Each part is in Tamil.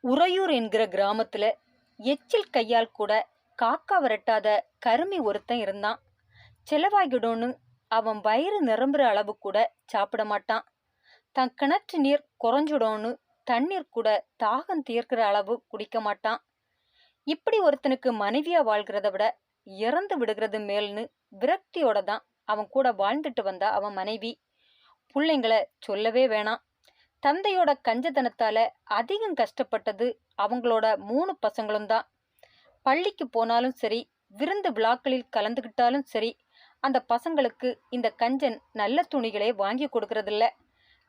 உறையூர் என்கிற கிராமத்துல எச்சில் கையால் கூட காக்கா விரட்டாத கருமி ஒருத்தன் இருந்தான். செலவாகிடும்னு அவன் வயிறு நிரம்புற அளவு கூட சாப்பிட மாட்டான். தன் கிணற்று நீர் குறைஞ்சிடும்னு தண்ணீர் கூட தாகம் தீர்க்கிற அளவு குடிக்க மாட்டான். இப்படி ஒருத்தனுக்கு மனைவியா வாழ்கிறத விட இறந்து விடுகிறது மேல்னு விரக்தியோட தான் அவன் கூட வாழ்ந்துட்டு வந்தா அவன் மனைவி. பிள்ளைங்களை சொல்லவே வேணாம். தந்தையோட கஞ்சத்தனத்தால அதிகம் கஷ்டப்பட்டது அவங்களோட 3 பசங்களும் தான். பள்ளிக்கு போனாலும் சரி, விருந்து விழாக்களில் கலந்துக்கிட்டாலும் சரி, அந்த பசங்களுக்கு இந்த கஞ்சன் நல்ல துணிகளே வாங்கி கொடுக்கறதில்ல.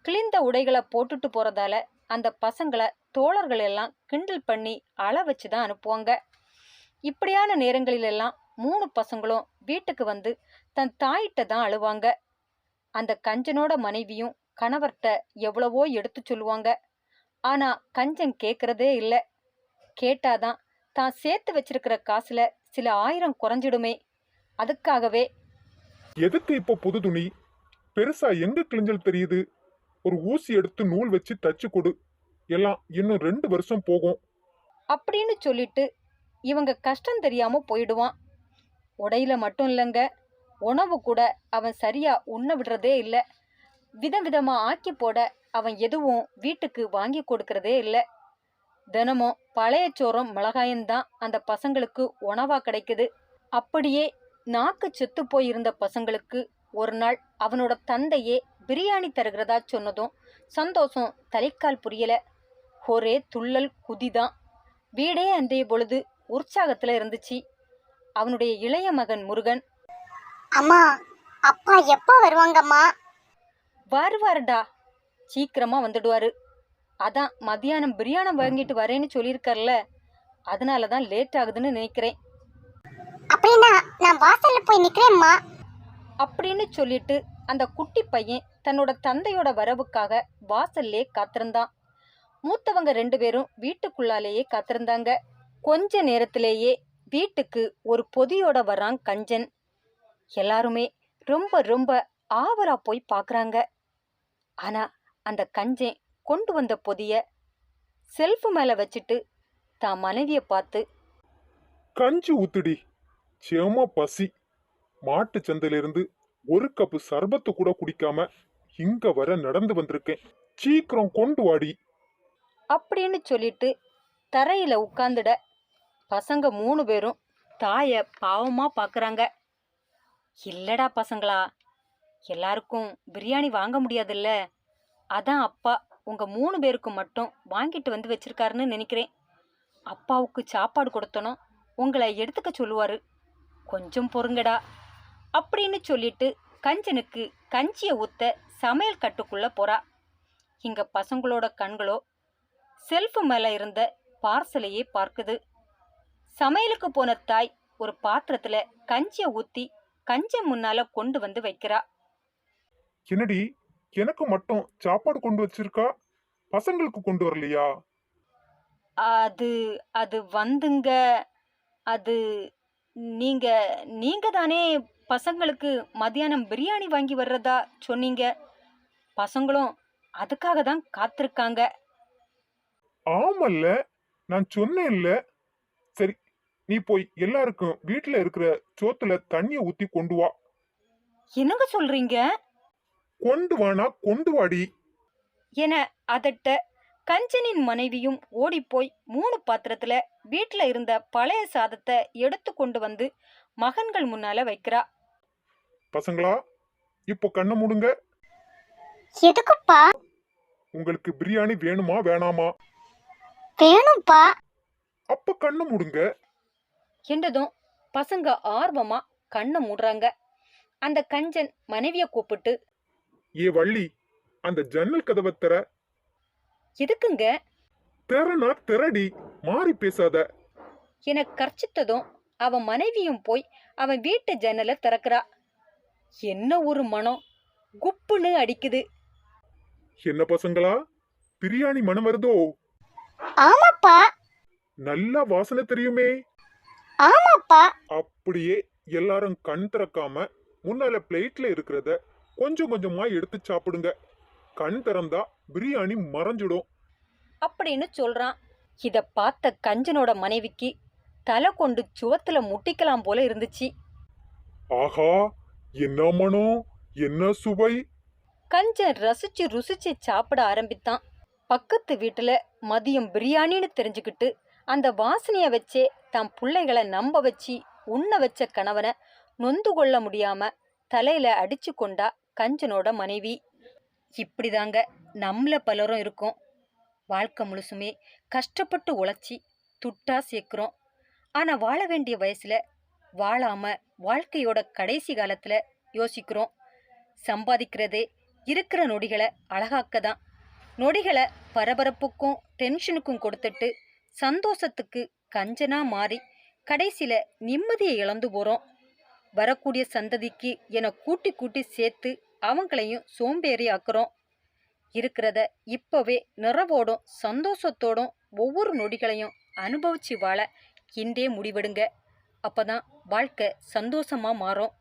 கிழிந்த உடைகளை போட்டுட்டு போறதால அந்த பசங்களை தோழர்கள் எல்லாம் கிண்டல் பண்ணி அள வச்சு தான் அனுப்புவாங்க. இப்படியான நேரங்களிலெல்லாம் 3 பசங்களும் வீட்டுக்கு வந்து தன் தாயிட்ட தான் அழுவாங்க. அந்த கஞ்சனோட மனைவியும் கணவர்கிட்ட எவ்வளவோ எடுத்து சொல்லுவாங்க. ஆனா கஞ்சன் கேட்கறதே இல்லை. கேட்டாதான் தான் சேர்த்து வச்சிருக்கிற காசுல சில ஆயிரம் குறைஞ்சிடுமே. அதுக்காகவே எதுக்கு இப்போ புது துணி? பெருசா எங்க கிழிஞ்சல் தெரியுது? ஒரு ஊசி எடுத்து நூல் வச்சு தச்சு கொடு, எல்லாம் இன்னும் 2 வருஷம் போகும் அப்படின்னு சொல்லிட்டு இவங்க கஷ்டம் தெரியாம போயிடுவான். உடையில மட்டும் இல்லைங்க, உணவு கூட அவன் சரியா உண்ண விடுறதே இல்லை. விதவிதமா ஆக்கி போட அவன் எதுவும் வீட்டுக்கு வாங்கி கொடுக்கறதே இல்லை. தினமும் பழைய சோறும் மிளகாயம்தான் அந்த பசங்களுக்கு உணவா கிடைக்குது. அப்படியே நாக்கு செத்து போயிருந்த பசங்களுக்கு ஒரு நாள் அவனோட தந்தையே பிரியாணி தருகிறதா சொன்னதும் சந்தோஷம் தலைக்கால் புரியல. ஒரே துள்ளல் குதிதான். வீடே அன்றைய பொழுது உற்சாகத்துல இருந்துச்சு. அவனுடைய இளைய மகன் முருகன், அம்மா, அப்பா எப்போ வருவாங்கம்மா? வருவாருடா, சீக்கிரமா வந்துடுவாரு. அதான் மத்தியானம் பிரியாணி வாங்கிட்டு வரேன்னு சொல்லியிருக்கார்ல, அதனாலதான் லேட் ஆகுதுன்னு நினைக்கிறேன் அப்படின்னா நான் வாசல்ல போய் நிக்கிறேம்மா அப்படின்னு சொல்லிட்டு அந்த குட்டி பையன் தன்னோட தந்தையோட வரவுக்காக வாசல்லே காத்திருந்தான். மூத்தவங்க 2 பேரும் வீட்டுக்குள்ளாலேயே காத்திருந்தாங்க. கொஞ்ச நேரத்திலேயே வீட்டுக்கு ஒரு பொதியோட வர்றான் கஞ்சன். எல்லாருமே ரொம்ப ரொம்ப ஆவலா போய் பார்க்கறாங்க. ஆனா அந்த கஞ்சன் கொண்டு வந்த பொதிய செல்ஃப் மேல வச்சுட்டு தான் மனைவியை பார்த்து, கஞ்சி ஊத்துடி, செம பசி. மாட்டு சந்தையிலிருந்து ஒரு கப்பு சர்பத்து கூட குடிக்காம இங்க வர நடந்து வந்திருக்கேன், சீக்கிரம் கொண்டு வாடி அப்படின்னு சொல்லிட்டு தரையில உட்கார்ந்துட பசங்க 3 பேரும் தாய பாவமா பார்க்கறாங்க. இல்லடா பசங்களா, எல்லாருக்கும் பிரியாணி வாங்க முடியாதுல்ல, அதான் அப்பா உங்க 3 பேருக்கு மட்டும் வாங்கிட்டு வந்து வச்சிருக்காருன்னு நினைக்கிறேன். அப்பாவுக்கு சாப்பாடு கொடுத்தனும் உங்களை எடுத்துக்க சொல்லுவாரு, கொஞ்சம் பொறுங்கடா அப்படின்னு சொல்லிட்டு கஞ்சனுக்கு கஞ்சியை ஊத்த சமையல் கட்டுக்குள்ள போறா. இங்க பசங்களோட கண்களோ செல்ஃப் மேல இருந்த பார்சலையே பார்க்குது. சமையலுக்கு போன தாய் ஒரு பாத்திரத்துல கஞ்சியை ஊத்தி கஞ்சன் முன்னால கொண்டு வந்து வைக்கிறா. என்னடி, எனக்கு மட்டும் சாப்பாடு கொண்டு வச்சிருக்கா, பசங்களுக்கு கொண்டு வரலையா? அது அது வந்துங்க, அது நீங்க நீங்க தானே பசங்களுக்கு மத்தியானம் பிரியாணி வாங்கி வர்றதா சொன்னீங்க. பசங்களும் அதுக்காக தான் காத்திருக்காங்க. ஆமல்ல, நான் சொன்னேன்ல. சரி, நீ போய் எல்லாருக்கும் வீட்டுல இருக்கிற சோத்துல தண்ணிய ஊத்தி கொண்டு வா. என்னங்க சொல்றீங்க கொண்டு வானா கொண்டு வாடி. என அதட்ட கஞ்சனின் மனைவியும் ஓடிப்போய் 3 பாத்திரத்துல வீட்டுல இருந்த பழைய சாதத்தை எடுத்து கொண்டு வந்து மகன்கள் முன்னால வைக்கிறா. பசங்களா, இப்போ கண்ணை மூடுங்க. எதுக்குப்பா? உங்களுக்கு பிரியாணி வேணுமா வேணாமா? வேணும்ப்பா. அப்ப கண்ணை மூடுங்க. என்றதும் பசங்க ஆர்வமா கண்ணை மூடுறாங்க. அந்த கஞ்சன் மனைவிய கூப்பிட்டு, ஏ வள்ளி, அந்த ஜன்னல் கதவை திற. எதுக்குங்க திறனா திறடி, மாறி பேசாத என கர்ச்சித்ததும் அவன் மனைவியும் போய் அவன் வீட்டு ஜன்னலை திறக்கிறா. என்ன ஒரு மனம், குப்புன்னு அடிக்குது. என்ன பசங்களா, பிரியாணி மனம் வருதோ? ஆமாப்பா. நல்லா வாசனை தெரியுமே. ஆமாப்பா. அப்படியே எல்லாரும் கண் திறக்காம முன்னால பிளேட்ல இருக்கிறத கொஞ்சம் கொஞ்சமா எடுத்து சாப்பிடுங்க. கண் திறந்தா பிரியாணி மறைஞ்சிடும் அப்படின்னு சொல்றான். இத பார்த்த கஞ்சனோட மனைவிக்கு தலை கொண்டு சுவத்துல முட்டிக்கலாம் போல இருந்துச்சு. ஆஹா, என்ன மனம், என்ன சுவை! கஞ்சன் ரசிச்சு ருசிச்சு சாப்பிட ஆரம்பித்தான். பக்கத்து வீட்டுல மதியம் பிரியாணின்னு தெரிஞ்சுக்கிட்டு அந்த வாசனைய வச்சே தன் பிள்ளைகளை நம்ப வச்சு உண்ண வச்ச கணவனை நொந்து கொள்ள முடியாம தலையில அடிச்சு கொண்டா கஞ்சனோட மனைவி. இப்படிதாங்க நம்மள பலரும் இருக்கோம். வாழ்க்கை முழுசுமே கஷ்டப்பட்டு உழைச்சி துட்டா சேர்க்கிறோம். ஆனா வாழ வேண்டிய வயசுல வாழாம வாழ்க்கையோட கடைசி காலத்துல யோசிக்கிறோம். சம்பாதிக்கிறதே இருக்கிற நொடிகளை அழகாக்க தான். நொடிகளை பரபரப்புக்கும் டென்ஷனுக்கும் கொடுத்துட்டு சந்தோஷத்துக்கு கஞ்சனா மாறி கடைசியில நிம்மதியை இழந்து போறோம். வரக்கூடிய சந்ததிக்கு என கூட்டி கூட்டி சேர்த்து அவங்களையும் சோம்பேறி ஆக்குறோம். இருக்கிறத இப்பவே நிறைவோடும் சந்தோஷத்தோடும் ஒவ்வொரு நொடிகளையும் அனுபவிச்சு வாழ இன்றே முடிவெடுங்க. அப்பதான் வாழ்க்கை சந்தோஷமா மாறும்.